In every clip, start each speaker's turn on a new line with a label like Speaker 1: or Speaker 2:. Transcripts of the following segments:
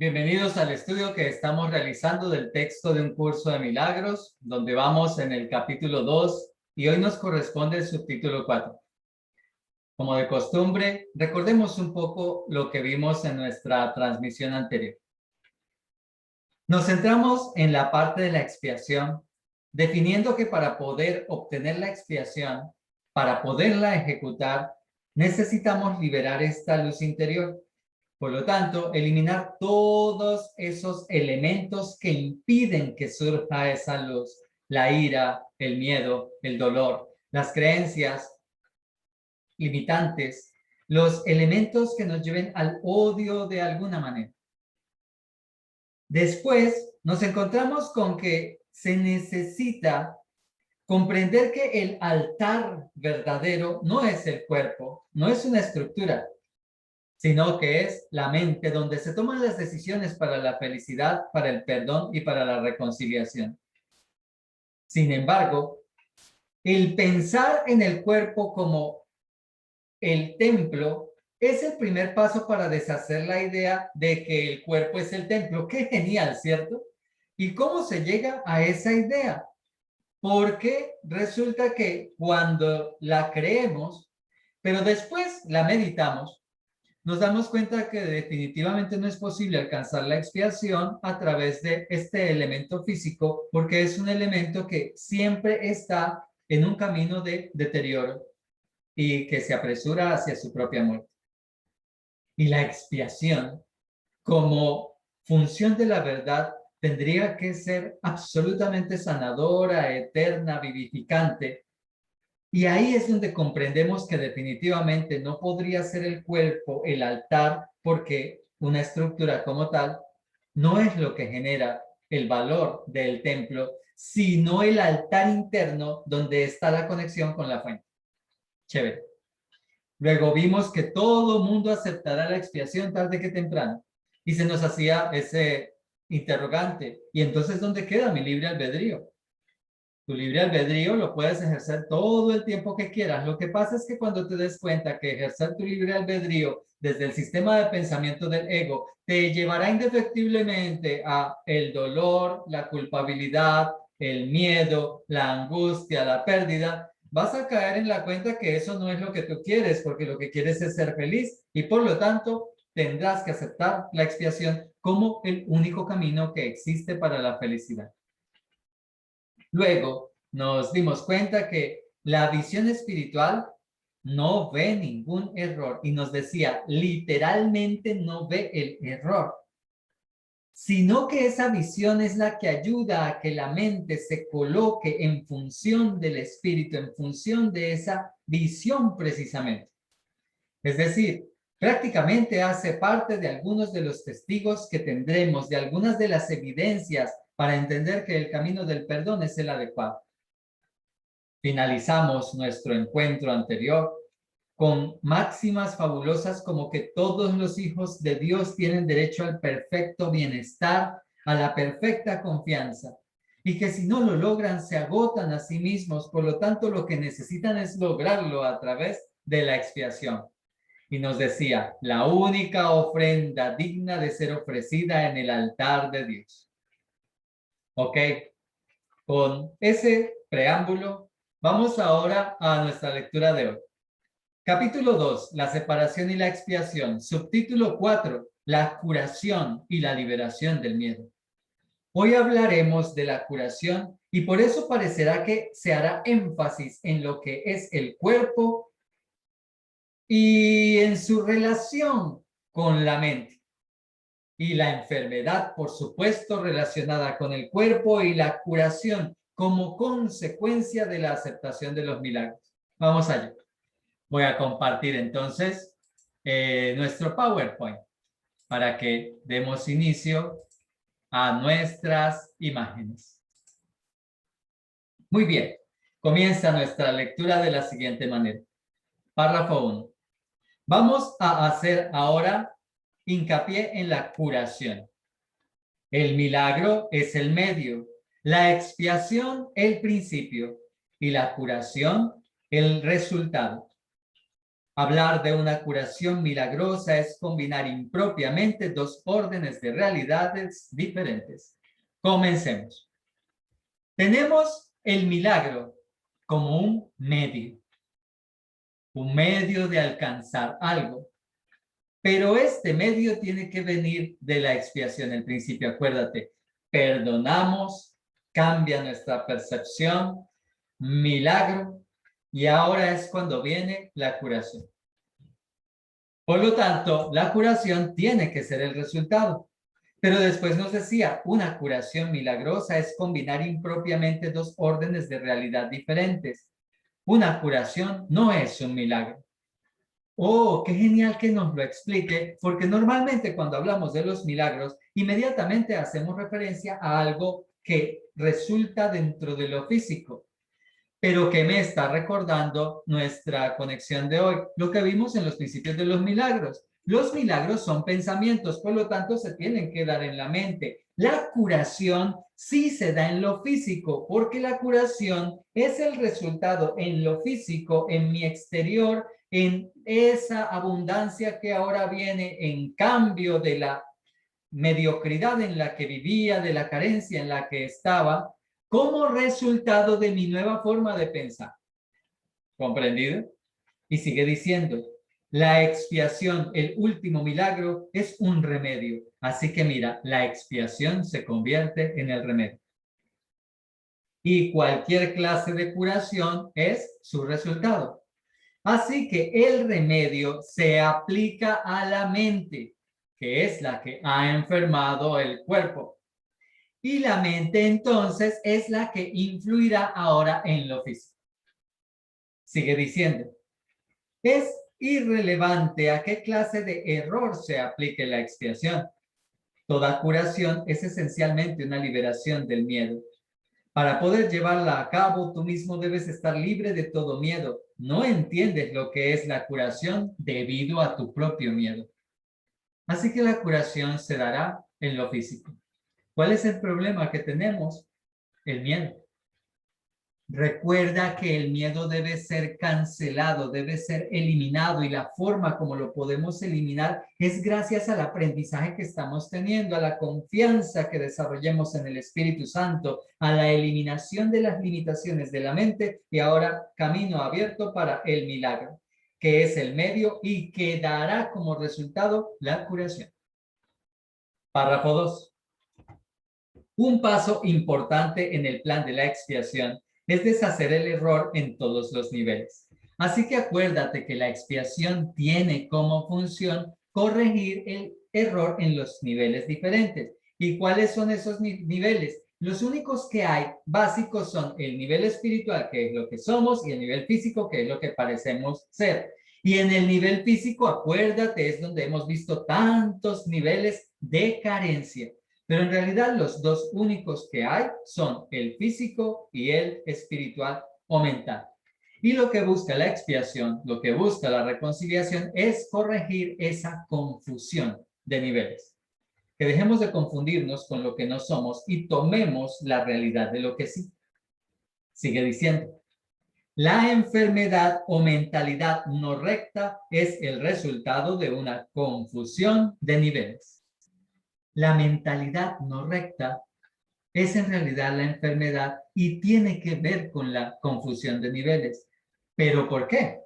Speaker 1: Bienvenidos al estudio que estamos realizando del texto de un curso de milagros, donde vamos en el capítulo 2 y hoy nos corresponde el subtítulo 4. Como de costumbre, recordemos un poco lo que vimos en nuestra transmisión anterior. Nos centramos en la parte de la expiación, definiendo que para poder obtener la expiación, para poderla ejecutar, necesitamos liberar esta luz interior. Por lo tanto, eliminar todos esos elementos que impiden que surja esa luz, la ira, el miedo, el dolor, las creencias limitantes, los elementos que nos lleven al odio de alguna manera. Después nos encontramos con que se necesita comprender que el altar verdadero no es el cuerpo, no es una estructura, sino que es la mente donde se toman las decisiones para la felicidad, para el perdón y para la reconciliación. Sin embargo, el pensar en el cuerpo como el templo es el primer paso para deshacer la idea de que el cuerpo es el templo. ¡Qué genial!, ¿cierto? ¿Y cómo se llega a esa idea? Porque resulta que cuando la creemos, pero después la meditamos, nos damos cuenta que definitivamente no es posible alcanzar la expiación a través de este elemento físico, porque es un elemento que siempre está en un camino de deterioro y que se apresura hacia su propia muerte. Y la expiación, como función de la verdad, tendría que ser absolutamente sanadora, eterna, vivificante. Y ahí es donde comprendemos que definitivamente no podría ser el cuerpo el altar, porque una estructura como tal no es lo que genera el valor del templo, sino el altar interno donde está la conexión con la fuente. Chévere. Luego vimos que todo mundo aceptará la expiación tarde que temprano. Y se nos hacía ese interrogante. ¿Y entonces dónde queda mi libre albedrío? Tu libre albedrío lo puedes ejercer todo el tiempo que quieras. Lo que pasa es que cuando te des cuenta que ejercer tu libre albedrío desde el sistema de pensamiento del ego te llevará indefectiblemente a el dolor, la culpabilidad, el miedo, la angustia, la pérdida, vas a caer en la cuenta que eso no es lo que tú quieres, porque lo que quieres es ser feliz y por lo tanto tendrás que aceptar la expiación como el único camino que existe para la felicidad. Luego nos dimos cuenta que la visión espiritual no ve ningún error y nos decía, literalmente no ve el error, sino que esa visión es la que ayuda a que la mente se coloque en función del espíritu, en función de esa visión precisamente. Es decir, prácticamente hace parte de algunos de los testigos que tendremos, de algunas de las evidencias para entender que el camino del perdón es el adecuado. Finalizamos nuestro encuentro anterior con máximas fabulosas como que todos los hijos de Dios tienen derecho al perfecto bienestar, a la perfecta confianza, y que si no lo logran se agotan a sí mismos, por lo tanto lo que necesitan es lograrlo a través de la expiación. Y nos decía, la única ofrenda digna de ser ofrecida en el altar de Dios. Ok, con ese preámbulo, vamos ahora a nuestra lectura de hoy. Capítulo 2, la separación y la expiación. Subtítulo 4, la curación y la liberación del miedo. Hoy hablaremos de la curación y por eso parecerá que se hará énfasis en lo que es el cuerpo y en su relación con la mente. Y la enfermedad, por supuesto, relacionada con el cuerpo y la curación como consecuencia de la aceptación de los milagros. Vamos allá. Voy a compartir entonces nuestro PowerPoint para que demos inicio a nuestras imágenes. Muy bien, comienza nuestra lectura de la siguiente manera. Párrafo 1. Vamos a hacer ahora hincapié en la curación. El milagro es el medio, la expiación el principio y la curación el resultado. Hablar de una curación milagrosa es combinar impropiamente dos órdenes de realidades diferentes. Comencemos. Tenemos el milagro como un medio de alcanzar algo. Pero este medio tiene que venir de la expiación, el principio. Acuérdate, perdonamos, cambia nuestra percepción, milagro, y ahora es cuando viene la curación. Por lo tanto, la curación tiene que ser el resultado. Pero después nos decía, una curación milagrosa es combinar impropiamente dos órdenes de realidad diferentes. Una curación no es un milagro. Oh, qué genial que nos lo explique, porque normalmente cuando hablamos de los milagros, inmediatamente hacemos referencia a algo que resulta dentro de lo físico, pero que me está recordando nuestra conexión de hoy, lo que vimos en los principios de los milagros. Los milagros son pensamientos, por lo tanto se tienen que dar en la mente. La curación sí se da en lo físico, porque la curación es el resultado en lo físico, en mi exterior, en esa abundancia que ahora viene en cambio de la mediocridad en la que vivía, de la carencia en la que estaba, como resultado de mi nueva forma de pensar. ¿Comprendido? Y sigue diciendo, la expiación, el último milagro, es un remedio. Así que mira, la expiación se convierte en el remedio. Y cualquier clase de curación es su resultado. Así que el remedio se aplica a la mente, que es la que ha enfermado el cuerpo. Y la mente entonces es la que influirá ahora en lo físico. Sigue diciendo, es irrelevante a qué clase de error se aplique la expiación. Toda curación es esencialmente una liberación del miedo. Para poder llevarla a cabo, tú mismo debes estar libre de todo miedo. No entiendes lo que es la curación debido a tu propio miedo. Así que la curación se dará en lo físico. ¿Cuál es el problema que tenemos? El miedo. Recuerda que el miedo debe ser cancelado, debe ser eliminado, y la forma como lo podemos eliminar es gracias al aprendizaje que estamos teniendo, a la confianza que desarrollemos en el Espíritu Santo, a la eliminación de las limitaciones de la mente, y ahora camino abierto para el milagro, que es el medio y que dará como resultado la curación. Párrafo 2. Un paso importante en el plan de la expiación es deshacer el error en todos los niveles. Así que acuérdate que la expiación tiene como función corregir el error en los niveles diferentes. ¿Y cuáles son esos niveles? Los únicos que hay básicos son el nivel espiritual, que es lo que somos, y el nivel físico, que es lo que parecemos ser. Y en el nivel físico, acuérdate, es donde hemos visto tantos niveles de carencia. Pero en realidad los dos únicos que hay son el físico y el espiritual o mental. Y lo que busca la expiación, lo que busca la reconciliación es corregir esa confusión de niveles. Que dejemos de confundirnos con lo que no somos y tomemos la realidad de lo que sí. Sigue diciendo, la enfermedad o mentalidad no recta es el resultado de una confusión de niveles. La mentalidad no recta es en realidad la enfermedad y tiene que ver con la confusión de niveles. ¿Pero por qué?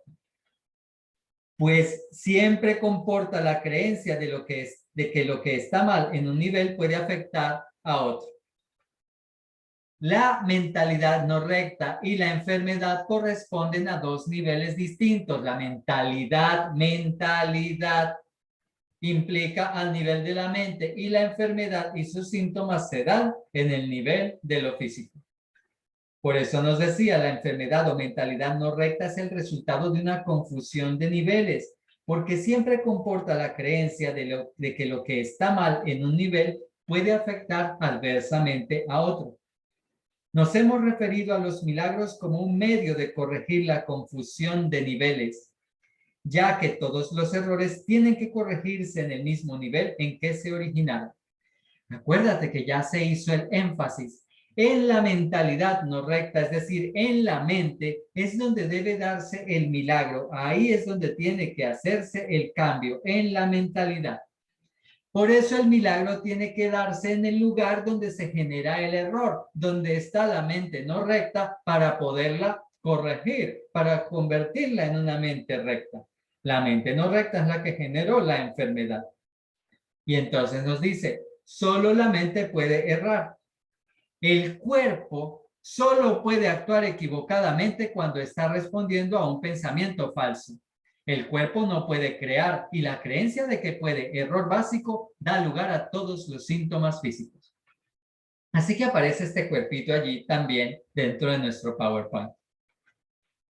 Speaker 1: Pues siempre comporta la creencia de que lo que está mal en un nivel puede afectar a otro. La mentalidad no recta y la enfermedad corresponden a dos niveles distintos. La mentalidad implica al nivel de la mente, y la enfermedad y sus síntomas se dan en el nivel de lo físico. Por eso nos decía, la enfermedad o mentalidad no recta es el resultado de una confusión de niveles, porque siempre comporta la creencia de que lo que está mal en un nivel puede afectar adversamente a otro. Nos hemos referido a los milagros como un medio de corregir la confusión de niveles, ya que todos los errores tienen que corregirse en el mismo nivel en que se originaron. Acuérdate que ya se hizo el énfasis. En la mentalidad no recta, es decir, en la mente, es donde debe darse el milagro. Ahí es donde tiene que hacerse el cambio, en la mentalidad. Por eso el milagro tiene que darse en el lugar donde se genera el error, donde está la mente no recta para poderla corregir, para convertirla en una mente recta. La mente no recta es la que generó la enfermedad. Y entonces nos dice, solo la mente puede errar. El cuerpo solo puede actuar equivocadamente cuando está respondiendo a un pensamiento falso. El cuerpo no puede crear y la creencia de que puede, error básico, da lugar a todos los síntomas físicos. Así que aparece este cuerpito allí también dentro de nuestro PowerPoint.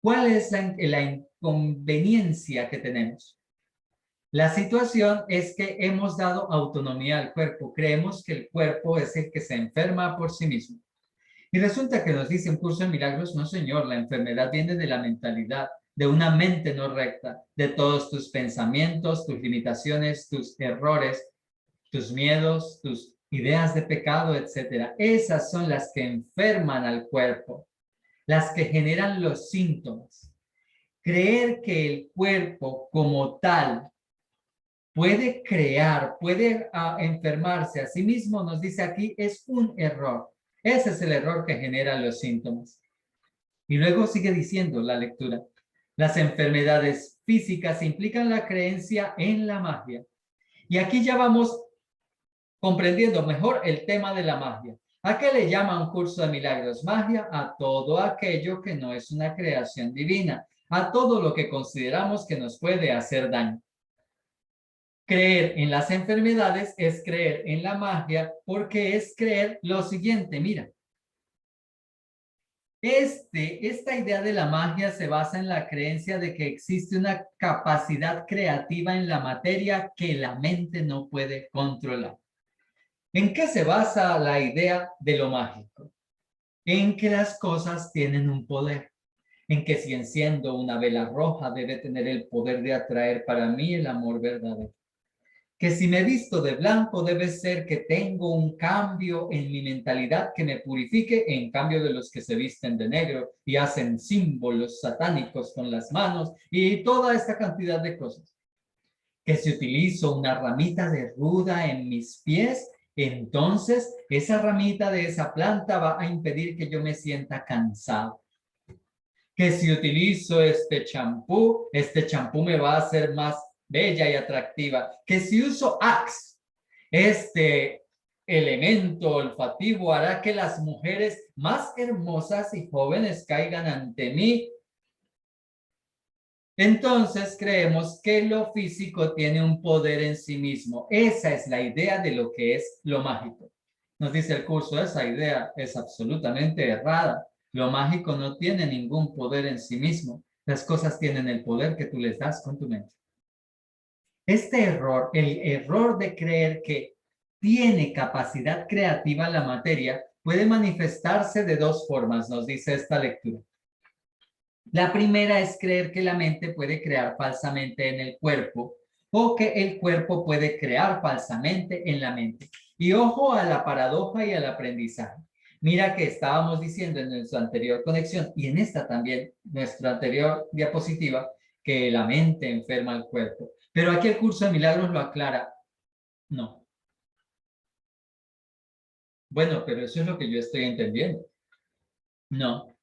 Speaker 1: ¿Cuál es la inconveniencia que tenemos? La situación es que hemos dado autonomía al cuerpo. Creemos que el cuerpo es el que se enferma por sí mismo. Y resulta que nos dice un curso de milagros, no señor, la enfermedad viene de la mentalidad, de una mente no recta, de todos tus pensamientos, tus limitaciones, tus errores, tus miedos, tus ideas de pecado, etcétera. Esas son las que enferman al cuerpo, las que generan los síntomas. Creer que el cuerpo como tal puede crear, puede enfermarse a sí mismo, nos dice aquí, es un error. Ese es el error que genera los síntomas. Y luego sigue diciendo la lectura. Las enfermedades físicas implican la creencia en la magia. Y aquí ya vamos comprendiendo mejor el tema de la magia. ¿A qué le llama un curso de milagros? Magia a todo aquello que no es una creación divina, a todo lo que consideramos que nos puede hacer daño. Creer en las enfermedades es creer en la magia porque es creer lo siguiente, mira. Esta idea de la magia se basa en la creencia de que existe una capacidad creativa en la materia que la mente no puede controlar. ¿En qué se basa la idea de lo mágico? En que las cosas tienen un poder, en que si enciendo una vela roja debe tener el poder de atraer para mí el amor verdadero. Que si me visto de blanco debe ser que tengo un cambio en mi mentalidad que me purifique en cambio de los que se visten de negro y hacen símbolos satánicos con las manos y toda esta cantidad de cosas. Que si utilizo una ramita de ruda en mis pies, entonces esa ramita de esa planta va a impedir que yo me sienta cansado. Que si utilizo este champú me va a hacer más bella y atractiva. Que si uso Axe, este elemento olfativo hará que las mujeres más hermosas y jóvenes caigan ante mí. Entonces creemos que lo físico tiene un poder en sí mismo. Esa es la idea de lo que es lo mágico. Nos dice el curso, esa idea es absolutamente errada. Lo mágico no tiene ningún poder en sí mismo. Las cosas tienen el poder que tú les das con tu mente. Este error, el error de creer que tiene capacidad creativa la materia, puede manifestarse de dos formas, nos dice esta lectura. La primera es creer que la mente puede crear falsamente en el cuerpo o que el cuerpo puede crear falsamente en la mente. Y ojo a la paradoja y al aprendizaje. Mira que estábamos diciendo en nuestra anterior conexión y en esta también, nuestra anterior diapositiva, que la mente enferma al cuerpo. Pero aquí el curso de milagros lo aclara. No. Bueno, pero eso es lo que yo estoy entendiendo. No.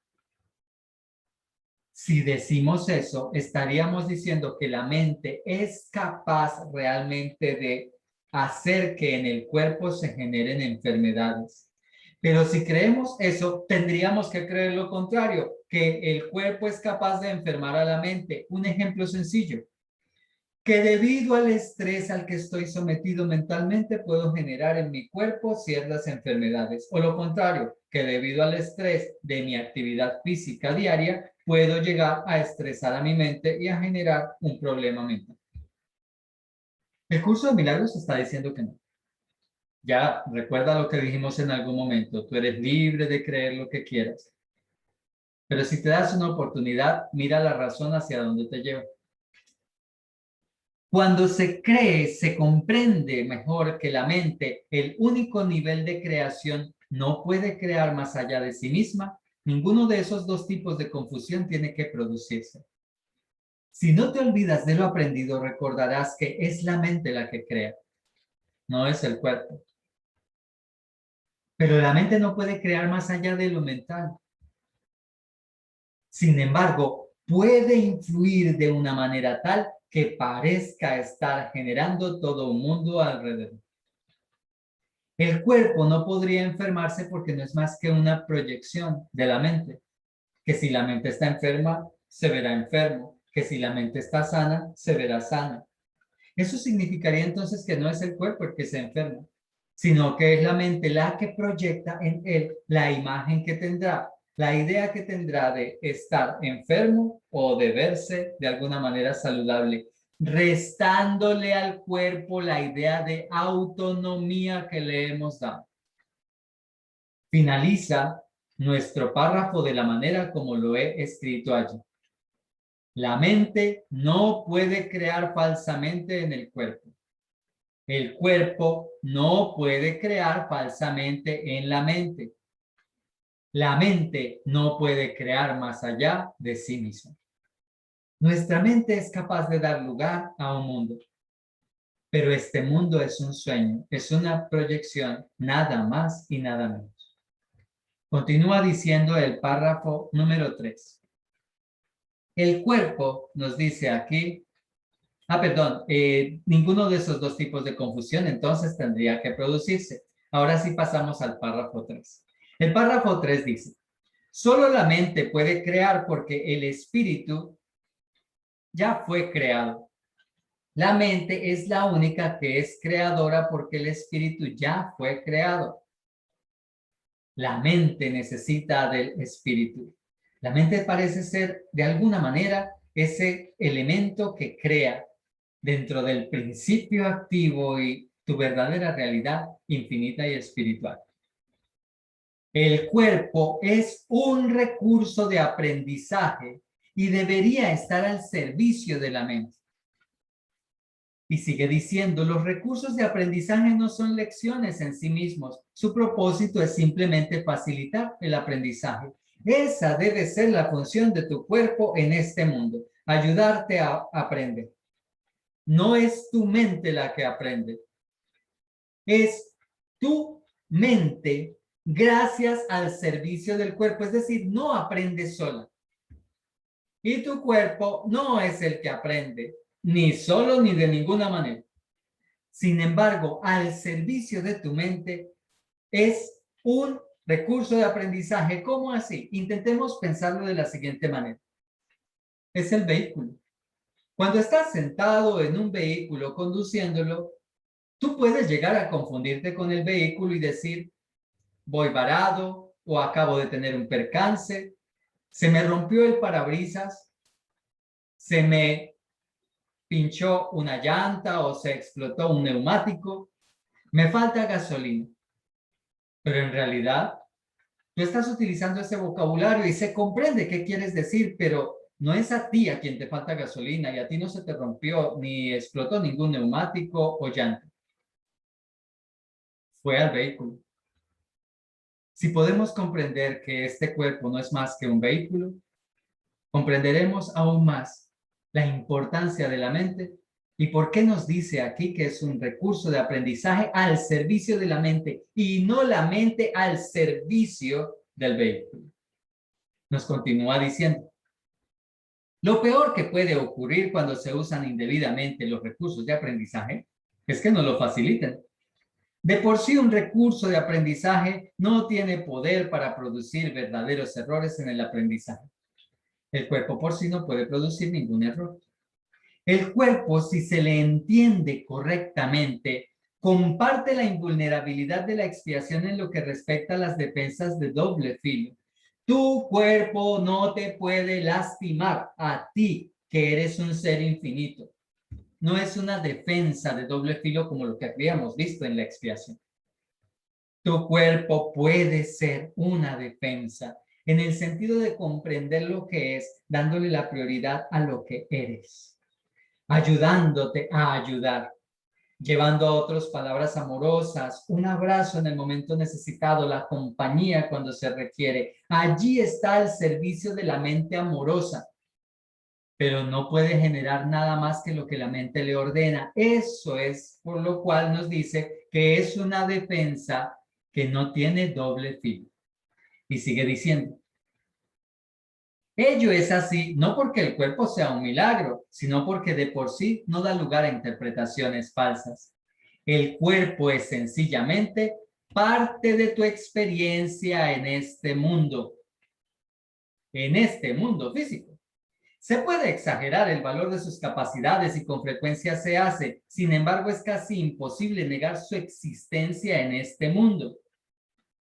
Speaker 1: Si decimos eso, estaríamos diciendo que la mente es capaz realmente de hacer que en el cuerpo se generen enfermedades. Pero si creemos eso, tendríamos que creer lo contrario, que el cuerpo es capaz de enfermar a la mente. Un ejemplo sencillo, que debido al estrés al que estoy sometido mentalmente puedo generar en mi cuerpo ciertas enfermedades. O lo contrario, que debido al estrés de mi actividad física diaria puedo llegar a estresar a mi mente y a generar un problema mental. El curso de milagros está diciendo que no. Ya recuerda lo que dijimos en algún momento, tú eres libre de creer lo que quieras. Pero si te das una oportunidad, mira la razón hacia dónde te lleva. Cuando se cree, se comprende mejor que la mente, el único nivel de creación no puede crear más allá de sí misma, ninguno de esos dos tipos de confusión tiene que producirse. Si no te olvidas de lo aprendido, recordarás que es la mente la que crea, no es el cuerpo. Pero la mente no puede crear más allá de lo mental. Sin embargo, puede influir de una manera tal que parezca estar generando todo un mundo alrededor. El cuerpo no podría enfermarse porque no es más que una proyección de la mente. Que si la mente está enferma, se verá enfermo. Que si la mente está sana, se verá sana. Eso significaría entonces que no es el cuerpo el que se enferma, sino que es la mente la que proyecta en él la imagen que tendrá, la idea que tendrá de estar enfermo o de verse de alguna manera saludable, restándole al cuerpo la idea de autonomía que le hemos dado. Finaliza nuestro párrafo de la manera como lo he escrito allí. La mente no puede crear falsamente en el cuerpo. El cuerpo no puede crear falsamente en la mente. La mente no puede crear más allá de sí misma. Nuestra mente es capaz de dar lugar a un mundo, pero este mundo es un sueño, es una proyección, nada más y nada menos. Continúa diciendo el párrafo número 3. El cuerpo, nos dice aquí, ninguno de esos dos tipos de confusión entonces tendría que producirse. Ahora sí pasamos al párrafo 3. El párrafo 3 dice, solo la mente puede crear porque el espíritu ya fue creado. La mente es la única que es creadora porque el espíritu ya fue creado. La mente necesita del espíritu. La mente parece ser, de alguna manera, ese elemento que crea dentro del principio activo y tu verdadera realidad infinita y espiritual. El cuerpo es un recurso de aprendizaje y debería estar al servicio de la mente. Y sigue diciendo, los recursos de aprendizaje no son lecciones en sí mismos. Su propósito es simplemente facilitar el aprendizaje. Esa debe ser la función de tu cuerpo en este mundo, ayudarte a aprender. No es tu mente la que aprende. Es tu mente gracias al servicio del cuerpo. Es decir, no aprende sola. Y tu cuerpo no es el que aprende, ni solo ni de ninguna manera. Sin embargo, al servicio de tu mente es un recurso de aprendizaje. ¿Cómo así? Intentemos pensarlo de la siguiente manera. Es el vehículo. Cuando estás sentado en un vehículo conduciéndolo, tú puedes llegar a confundirte con el vehículo y decir, voy varado o acabo de tener un percance, se me rompió el parabrisas, se me pinchó una llanta o se explotó un neumático, me falta gasolina. Pero en realidad, tú estás utilizando ese vocabulario y se comprende qué quieres decir, pero no es a ti a quien te falta gasolina y a ti no se te rompió ni explotó ningún neumático o llanta. Fue al vehículo. Si podemos comprender que este cuerpo no es más que un vehículo, comprenderemos aún más la importancia de la mente y por qué nos dice aquí que es un recurso de aprendizaje al servicio de la mente y no la mente al servicio del vehículo. Nos continúa diciendo, lo peor que puede ocurrir cuando se usan indebidamente los recursos de aprendizaje es que no lo faciliten. De por sí, un recurso de aprendizaje no tiene poder para producir verdaderos errores en el aprendizaje. El cuerpo por sí no puede producir ningún error. El cuerpo, si se le entiende correctamente, comparte la invulnerabilidad de la expiación en lo que respecta a las defensas de doble filo. Tu cuerpo no te puede lastimar a ti, que eres un ser infinito. No es una defensa de doble filo como lo que habíamos visto en la expiación. Tu cuerpo puede ser una defensa en el sentido de comprender lo que es, dándole la prioridad a lo que eres, ayudándote a ayudar. llevando a otros palabras amorosas, un abrazo en el momento necesitado, la compañía cuando se requiere. Allí está el servicio de la mente amorosa, pero no puede generar nada más que lo que la mente le ordena. Eso es por lo cual nos dice que es una defensa que no tiene doble filo. Y sigue diciendo, ello es así no porque el cuerpo sea un milagro, sino porque de por sí no da lugar a interpretaciones falsas. El cuerpo es sencillamente parte de tu experiencia en este mundo físico. Se puede exagerar el valor de sus capacidades y con frecuencia se hace, sin embargo es casi imposible negar su existencia en este mundo.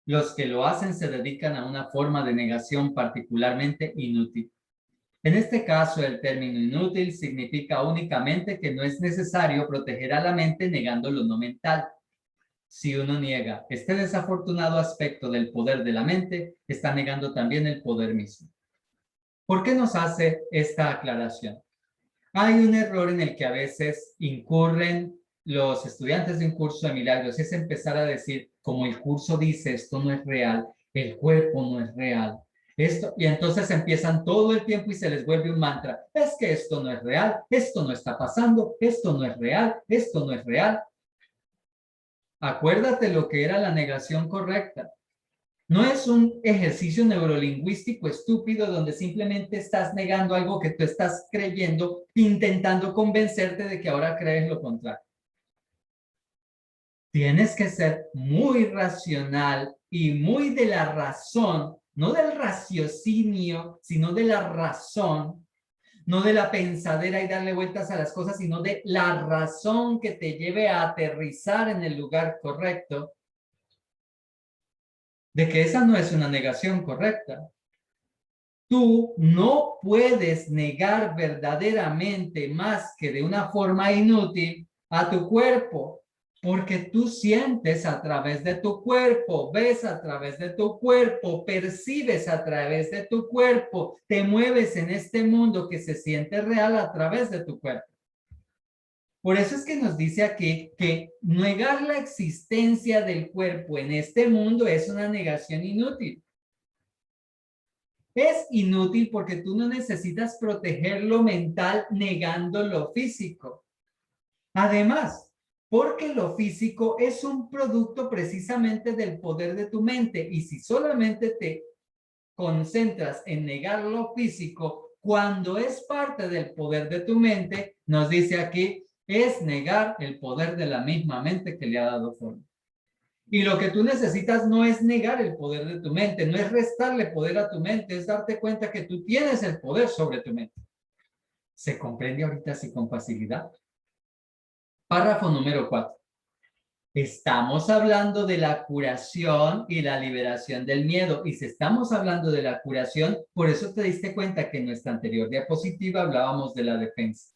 Speaker 1: Los que lo hacen se dedican a una forma de negación particularmente inútil. En este caso, el término inútil significa únicamente que no es necesario proteger a la mente negando lo no mental. Si uno niega este desafortunado aspecto del poder de la mente, está negando también el poder mismo. ¿Por qué nos hace esta aclaración? Hay un error en el que a veces incurren los estudiantes de un curso de milagros, es empezar a decir, como el curso dice, esto no es real, el cuerpo no es real. Esto, y entonces empiezan todo el tiempo y se les vuelve un mantra. Es que esto no es real, esto no está pasando, esto no es real, esto no es real. Acuérdate lo que era la negación correcta. No es un ejercicio neurolingüístico estúpido donde simplemente estás negando algo que tú estás creyendo, intentando convencerte de que ahora crees lo contrario. Tienes que ser muy racional y muy de la razón, no del raciocinio, sino de la razón, no de la pensadera y darle vueltas a las cosas, sino de la razón que te lleve a aterrizar en el lugar correcto, de que esa no es una negación correcta. Tú no puedes negar verdaderamente más que de una forma inútil a tu cuerpo, porque tú sientes a través de tu cuerpo, ves a través de tu cuerpo, percibes a través de tu cuerpo, te mueves en este mundo que se siente real a través de tu cuerpo. Por eso es que nos dice aquí que negar la existencia del cuerpo en este mundo es una negación inútil. Es inútil porque tú no necesitas proteger lo mental negando lo físico. Además, porque lo físico es un producto precisamente del poder de tu mente y si solamente te concentras en negar lo físico cuando es parte del poder de tu mente, nos dice aquí, es negar el poder de la misma mente que le ha dado forma. Y lo que tú necesitas no es negar el poder de tu mente, no es restarle poder a tu mente, es darte cuenta que tú tienes el poder sobre tu mente. ¿Se comprende ahorita así con facilidad? Párrafo número 4. Estamos hablando de la curación y la liberación del miedo. Y si estamos hablando de la curación, por eso te diste cuenta que en nuestra anterior diapositiva hablábamos de la defensa.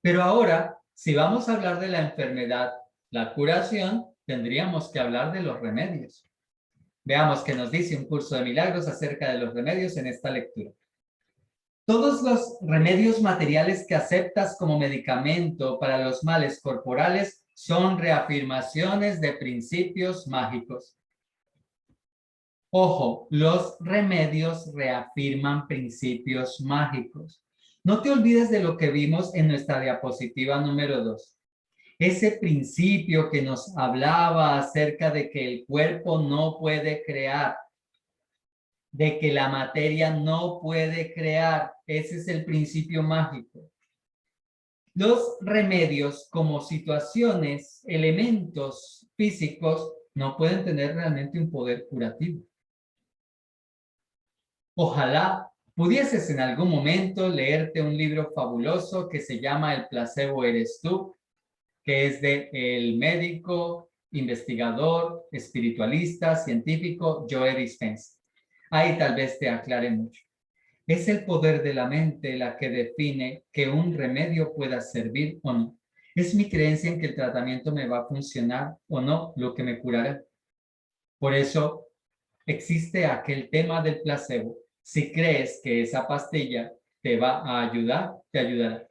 Speaker 1: Pero ahora, si vamos a hablar de la enfermedad, la curación, tendríamos que hablar de los remedios. Veamos qué nos dice un curso de milagros acerca de los remedios en esta lectura. Todos los remedios materiales que aceptas como medicamento para los males corporales son reafirmaciones de principios mágicos. Ojo, los remedios reafirman principios mágicos. No te olvides de lo que vimos en nuestra diapositiva número 2. Ese principio que nos hablaba acerca de que el cuerpo no puede crear, de que la materia no puede crear. Ese es el principio mágico. Los remedios como situaciones, elementos físicos, no pueden tener realmente un poder curativo. Ojalá pudieses en algún momento leerte un libro fabuloso que se llama El placebo eres tú, que es de el médico, investigador, espiritualista, científico Joe Dispenza. Ahí tal vez te aclare mucho. Es el poder de la mente la que define que un remedio pueda servir o no. Es mi creencia en que el tratamiento me va a funcionar o no, lo que me curará. Por eso existe aquel tema del placebo. Si crees que esa pastilla te va a ayudar, te ayudará.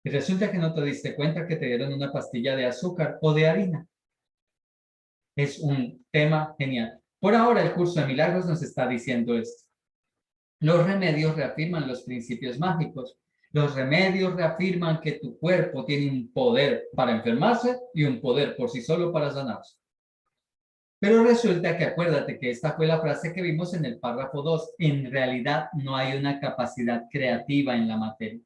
Speaker 1: Y resulta que no te diste cuenta que te dieron una pastilla de azúcar o de harina. Es un tema genial. Por ahora, el curso de milagros nos está diciendo esto. Los remedios reafirman los principios mágicos. Los remedios reafirman que tu cuerpo tiene un poder para enfermarse y un poder por sí solo para sanarse. Pero resulta que acuérdate que esta fue la frase que vimos en el párrafo 2. En realidad no hay una capacidad creativa en la materia.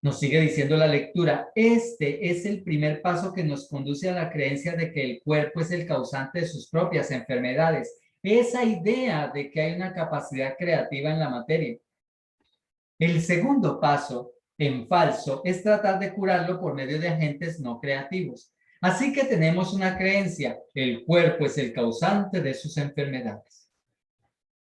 Speaker 1: Nos sigue diciendo la lectura, este es el primer paso que nos conduce a la creencia de que el cuerpo es el causante de sus propias enfermedades. Esa idea de que hay una capacidad creativa en la materia. El segundo paso, en falso, es tratar de curarlo por medio de agentes no creativos. Así que tenemos una creencia, el cuerpo es el causante de sus enfermedades.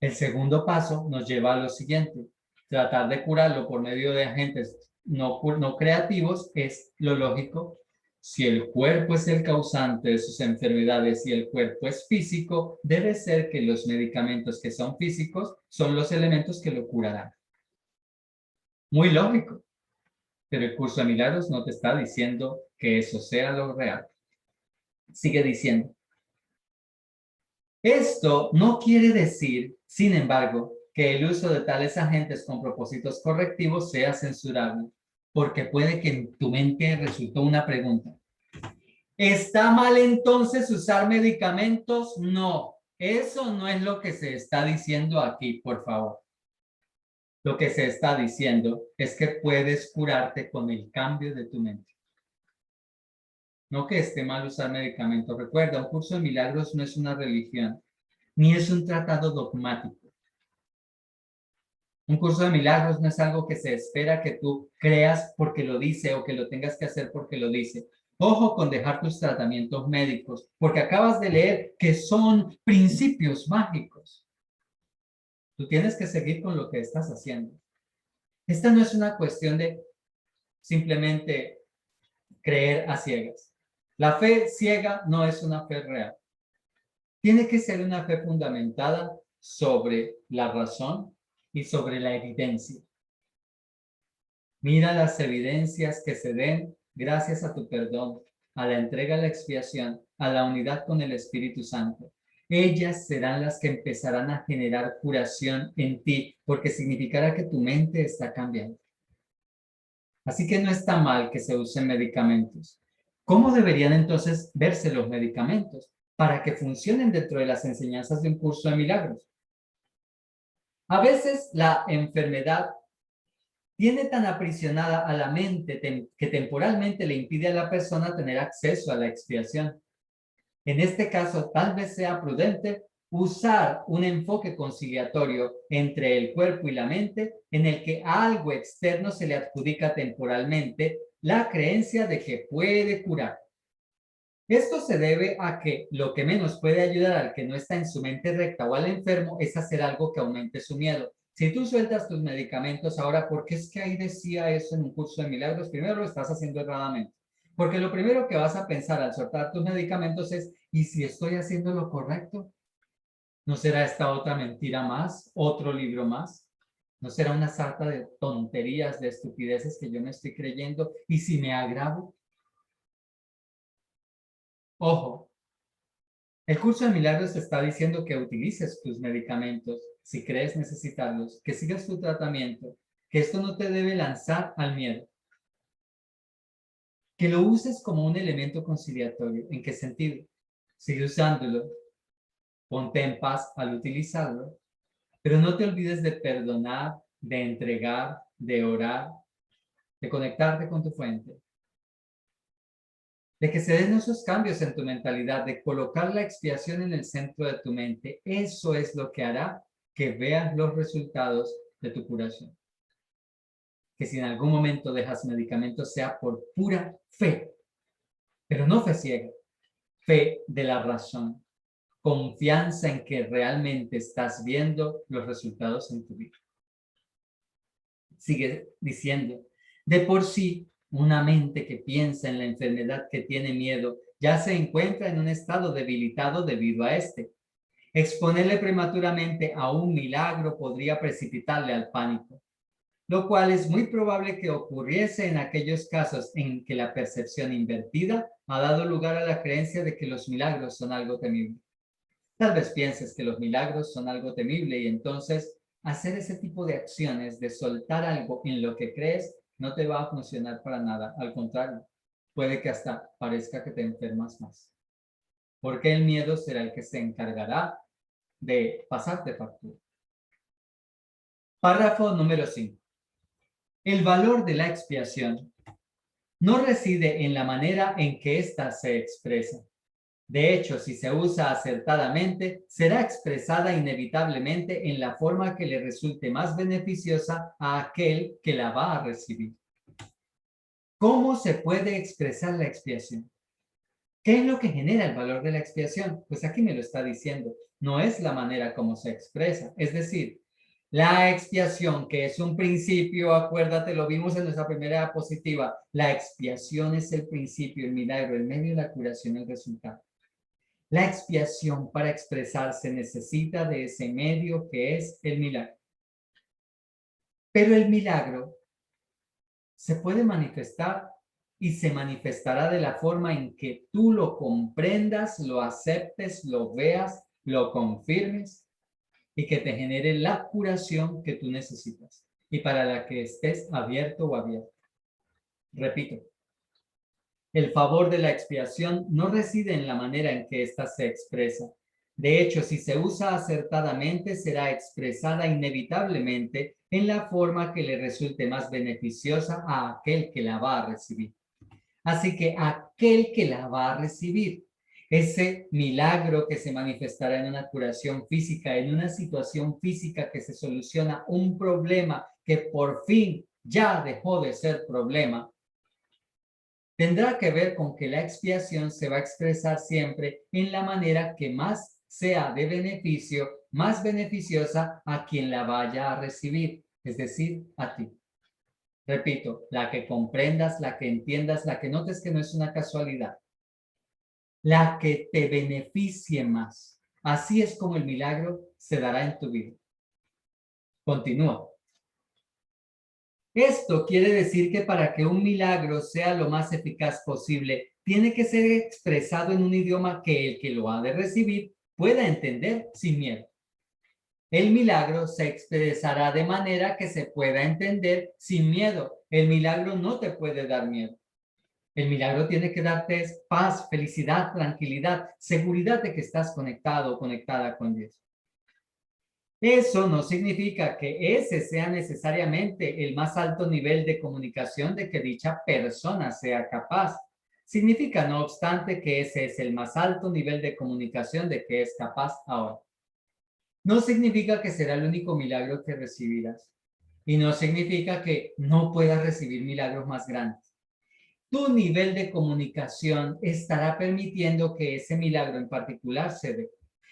Speaker 1: El segundo paso nos lleva a lo siguiente, tratar de curarlo por medio de agentes no creativos es lo lógico. Si el cuerpo es el causante de sus enfermedades y el cuerpo es físico, debe ser que los medicamentos que son físicos son los elementos que lo curarán. Muy lógico, pero el curso de milagros no te está diciendo que eso sea lo real. Sigue diciendo. Esto no quiere decir, sin embargo, que el uso de tales agentes con propósitos correctivos sea censurable, porque puede que en tu mente resultó una pregunta. ¿Está mal entonces usar medicamentos? No, eso no es lo que se está diciendo aquí, por favor. Lo que se está diciendo es que puedes curarte con el cambio de tu mente. No que esté mal usar medicamentos. Recuerda, un curso de milagros no es una religión, ni es un tratado dogmático. Un curso de milagros no es algo que se espera que tú creas porque lo dice o que lo tengas que hacer porque lo dice. Ojo con dejar tus tratamientos médicos, porque acabas de leer que son principios mágicos. Tú tienes que seguir con lo que estás haciendo. Esta no es una cuestión de simplemente creer a ciegas. La fe ciega no es una fe real. Tiene que ser una fe fundamentada sobre la razón y sobre la evidencia. Mira las evidencias que se den gracias a tu perdón, a la entrega, a la expiación, a la unidad con el Espíritu Santo. Ellas serán las que empezarán a generar curación en ti, porque significará que tu mente está cambiando. Así que no está mal que se usen medicamentos. ¿Cómo deberían entonces verse los medicamentos para que funcionen dentro de las enseñanzas de un curso de milagros? A veces la enfermedad tiene tan aprisionada a la mente que temporalmente le impide a la persona tener acceso a la expiación. En este caso, tal vez sea prudente usar un enfoque conciliatorio entre el cuerpo y la mente en el que a algo externo se le adjudica temporalmente la creencia de que puede curar. Esto se debe a que lo que menos puede ayudar al que no está en su mente recta o al enfermo es hacer algo que aumente su miedo. Si tú sueltas tus medicamentos ahora, ¿por qué es que ahí decía eso en un curso de milagros? Primero lo estás haciendo erradamente. Porque lo primero que vas a pensar al soltar tus medicamentos es, ¿y si estoy haciendo lo correcto? ¿No será esta otra mentira más? ¿Otro libro más? ¿No será una sarta de tonterías, de estupideces que yo me estoy creyendo? ¿Y si me agravo? Ojo, el curso de milagros te está diciendo que utilices tus medicamentos si crees necesitarlos, que sigas tu tratamiento, que esto no te debe lanzar al miedo. Que lo uses como un elemento conciliatorio. ¿En qué sentido? Sigue usándolo, ponte en paz al utilizarlo, pero no te olvides de perdonar, de entregar, de orar, de conectarte con tu fuente. De que se den esos cambios en tu mentalidad, de colocar la expiación en el centro de tu mente. Eso es lo que hará que veas los resultados de tu curación. Que si en algún momento dejas medicamentos sea por pura fe, pero no fe ciega, fe de la razón, confianza en que realmente estás viendo los resultados en tu vida. Sigue diciendo, de por sí, una mente que piensa en la enfermedad, que tiene miedo, ya se encuentra en un estado debilitado debido a este. Exponerle prematuramente a un milagro podría precipitarle al pánico. lo cual es muy probable que ocurriese en aquellos casos en que la percepción invertida ha dado lugar a la creencia de que los milagros son algo temible. Tal vez pienses que los milagros son algo temible y entonces hacer ese tipo de acciones, de soltar algo en lo que crees, no te va a funcionar para nada. Al contrario, puede que hasta parezca que te enfermas más. Porque el miedo será el que se encargará de pasarte factura. Párrafo número 5. El valor de la expiación no reside en la manera en que ésta se expresa. De hecho, si se usa acertadamente, será expresada inevitablemente en la forma que le resulte más beneficiosa a aquel que la va a recibir. ¿Cómo se puede expresar la expiación? ¿Qué es lo que genera el valor de la expiación? Pues aquí me lo está diciendo. No es la manera como se expresa. Es decir, la expiación, que es un principio, acuérdate, lo vimos en nuestra primera diapositiva. La expiación es el principio, el milagro, el medio, la curación, el resultado. La expiación para expresarse necesita de ese medio que es el milagro. Pero el milagro se puede manifestar y se manifestará de la forma en que tú lo comprendas, lo aceptes, lo veas, lo confirmes y que te genere la curación que tú necesitas y para la que estés abierto o abierto. Repito, el favor de la expiación no reside en la manera en que ésta se expresa. De hecho, si se usa acertadamente, será expresada inevitablemente en la forma que le resulte más beneficiosa a aquel que la va a recibir. Así que aquel que la va a recibir, ese milagro que se manifestará en una curación física, en una situación física que se soluciona un problema que por fin ya dejó de ser problema, tendrá que ver con que la expiación se va a expresar siempre en la manera que más sea de beneficio, más beneficiosa a quien la vaya a recibir, es decir, a ti. Repito, la que comprendas, la que entiendas, la que notes que no es una casualidad, la que te beneficie más. Así es como el milagro se dará en tu vida. Continúa. Esto quiere decir que para que un milagro sea lo más eficaz posible, tiene que ser expresado en un idioma que el que lo ha de recibir pueda entender sin miedo. El milagro se expresará de manera que se pueda entender sin miedo. El milagro no te puede dar miedo. El milagro tiene que darte paz, felicidad, tranquilidad, seguridad de que estás conectado o conectada con Dios. Eso no significa que ese sea necesariamente el más alto nivel de comunicación de que dicha persona sea capaz. Significa, no obstante, que ese es el más alto nivel de comunicación de que es capaz ahora. No significa que será el único milagro que recibirás. Y no significa que no puedas recibir milagros más grandes. Tu nivel de comunicación estará permitiendo que ese milagro en particular se dé.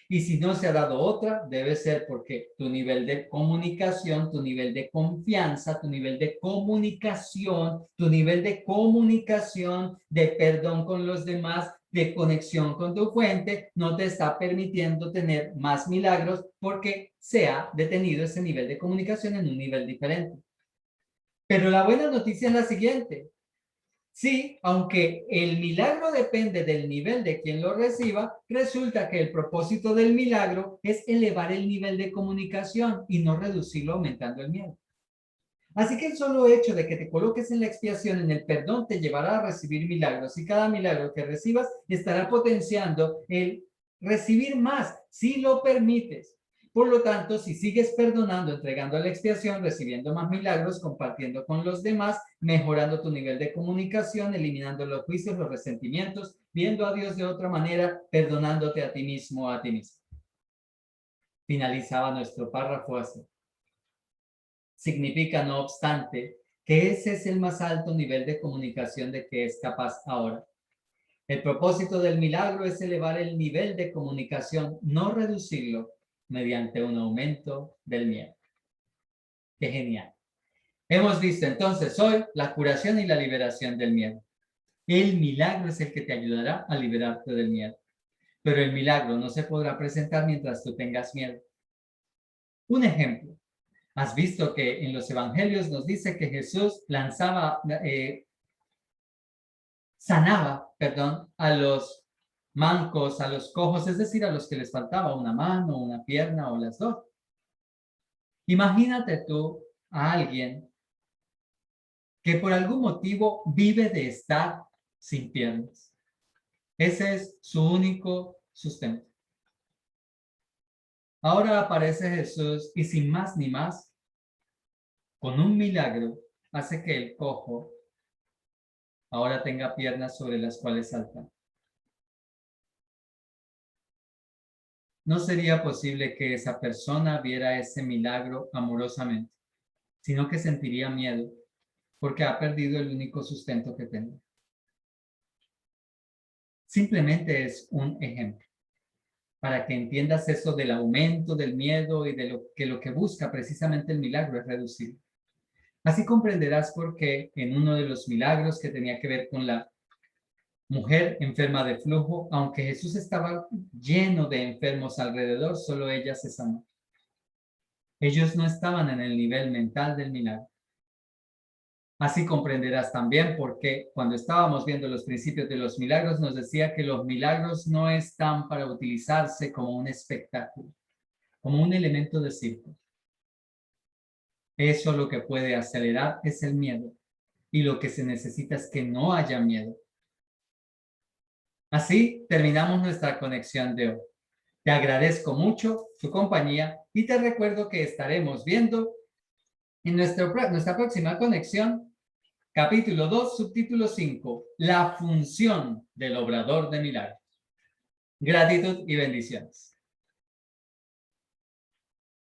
Speaker 1: Y si no se ha dado otra, debe ser porque tu nivel de comunicación, tu nivel de confianza, tu nivel de comunicación, tu nivel de comunicación, de perdón con los demás, de conexión con tu fuente, no te está permitiendo tener más milagros porque se ha detenido ese nivel de comunicación en un nivel diferente. Pero la buena noticia es la siguiente. Sí, aunque el milagro depende del nivel de quien lo reciba, resulta que el propósito del milagro es elevar el nivel de comunicación y no reducirlo aumentando el miedo. Así que el solo hecho de que te coloques en la expiación, en el perdón, te llevará a recibir milagros y cada milagro que recibas estará potenciando el recibir más, si lo permites. Por lo tanto, si sigues perdonando, entregando la expiación, recibiendo más milagros, compartiendo con los demás, mejorando tu nivel de comunicación, eliminando los juicios, los resentimientos, viendo a Dios de otra manera, perdonándote a ti mismo o a ti mismo. Finalizaba nuestro párrafo así. Significa, no obstante, que ese es el más alto nivel de comunicación de que es capaz ahora. El propósito del milagro es elevar el nivel de comunicación, no reducirlo mediante un aumento del miedo. ¡Qué genial! Hemos visto entonces hoy la curación y la liberación del miedo. El milagro es el que te ayudará a liberarte del miedo. Pero el milagro no se podrá presentar mientras tú tengas miedo. Un ejemplo. Has visto que en los evangelios nos dice que Jesús sanaba, a los mancos, a los cojos, es decir, a los que les faltaba una mano, una pierna o las dos. Imagínate tú a alguien que por algún motivo vive de estar sin piernas. Ese es su único sustento. Ahora aparece Jesús y sin más ni más, con un milagro, hace que el cojo ahora tenga piernas sobre las cuales saltar. No sería posible que esa persona viera ese milagro amorosamente, sino que sentiría miedo porque ha perdido el único sustento que tenía. Simplemente es un ejemplo para que entiendas eso del aumento del miedo y de lo que busca precisamente el milagro es reducir. Así comprenderás por qué en uno de los milagros que tenía que ver con la mujer enferma de flujo, aunque Jesús estaba lleno de enfermos alrededor, solo ella se sanó. Ellos no estaban en el nivel mental del milagro. Así comprenderás también por qué cuando estábamos viendo los principios de los milagros nos decía que los milagros no están para utilizarse como un espectáculo, como un elemento de circo. Eso lo que puede acelerar es el miedo y lo que se necesita es que no haya miedo. Así terminamos nuestra conexión de hoy. Te agradezco mucho tu compañía y te recuerdo que estaremos viendo en nuestra próxima conexión, capítulo 2, subtítulo 5, la función del obrador de milagros. Gratitud y bendiciones.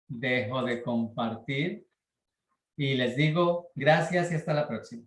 Speaker 1: Dejo de compartir y les digo gracias y hasta la próxima.